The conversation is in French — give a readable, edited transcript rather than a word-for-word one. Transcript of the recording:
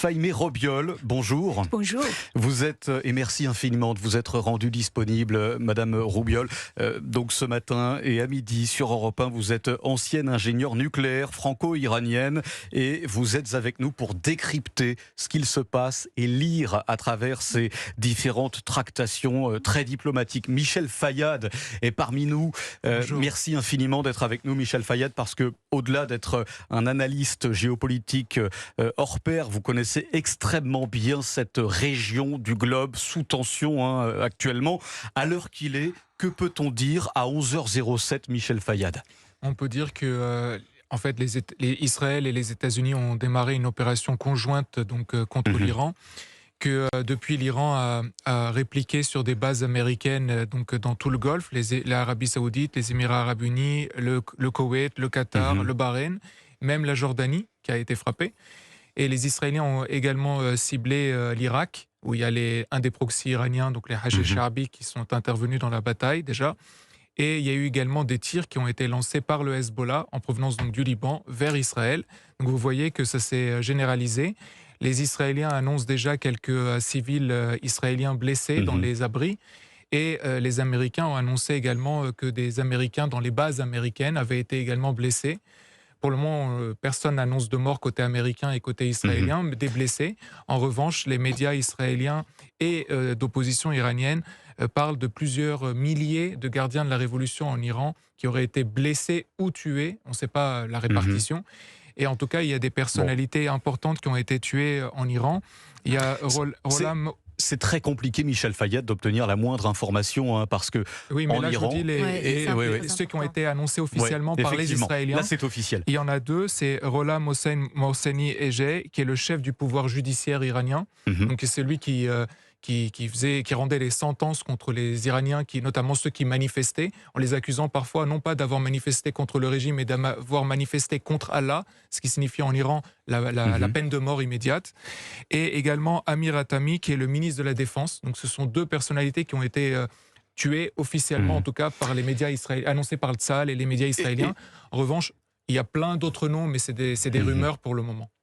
Fahimé Robiol, bonjour. Bonjour. Vous êtes, et merci infiniment de vous être rendu disponible, Madame Robiol. Donc ce matin et à midi sur Europe 1, vous êtes ancienne ingénieure nucléaire franco-iranienne et vous êtes avec nous pour décrypter ce qu'il se passe et lire à travers ces différentes tractations très diplomatiques. Michel Fayad est parmi nous. Merci infiniment d'être avec nous, Michel Fayad, parce que au-delà d'être un analyste géopolitique hors pair, vous connaissez extrêmement bien cette région du globe sous tension actuellement. À l'heure qu'il est, que peut-on dire à 11h07, Michel Fayad? On peut dire que en fait, Israël et les États-Unis ont démarré une opération conjointe contre l'Iran, que depuis l'Iran a répliqué sur des bases américaines dans tout le Golfe, l'Arabie Saoudite, les Émirats Arabes Unis, le Koweït, le Qatar, le Bahreïn, même la Jordanie qui a été frappée. Et les Israéliens ont également ciblé l'Irak, où il y a un des proxys iraniens, donc les Hachis Sha'abi, qui sont intervenus dans la bataille déjà. Et il y a eu également des tirs qui ont été lancés par le Hezbollah en provenance donc du Liban vers Israël. Donc vous voyez que ça s'est généralisé. Les Israéliens annoncent déjà quelques civils israéliens blessés dans les abris. Et les Américains ont annoncé également que des Américains dans les bases américaines avaient été également blessés. Pour le moment, personne n'annonce de mort côté américain et côté israélien, mais des blessés. En revanche, les médias israéliens et d'opposition iranienne parlent de plusieurs milliers de gardiens de la révolution en Iran qui auraient été blessés ou tués. On ne sait pas la répartition. Et en tout cas, il y a des personnalités importantes qui ont été tuées en Iran. Il y a C'est très compliqué, Michel Fayad, d'obtenir la moindre information, parce que oui, mais en là, Iran, je vous dis ceux qui ont été annoncés officiellement par les Israéliens. Là, c'est officiel. Il y en a deux, c'est Rolam Mohseni Ejei, qui est le chef du pouvoir judiciaire iranien. Donc c'est lui qui rendait les sentences contre les Iraniens, notamment ceux qui manifestaient, en les accusant parfois non pas d'avoir manifesté contre le régime, mais d'avoir manifesté contre Allah, ce qui signifie en Iran la peine de mort immédiate. Et également Amir Hatami, qui est le ministre de la Défense. Donc ce sont deux personnalités qui ont été tuées officiellement, en tout cas par les médias israéliens, annoncées par le Tzahal et les médias israéliens. En revanche, il y a plein d'autres noms, mais c'est des rumeurs pour le moment.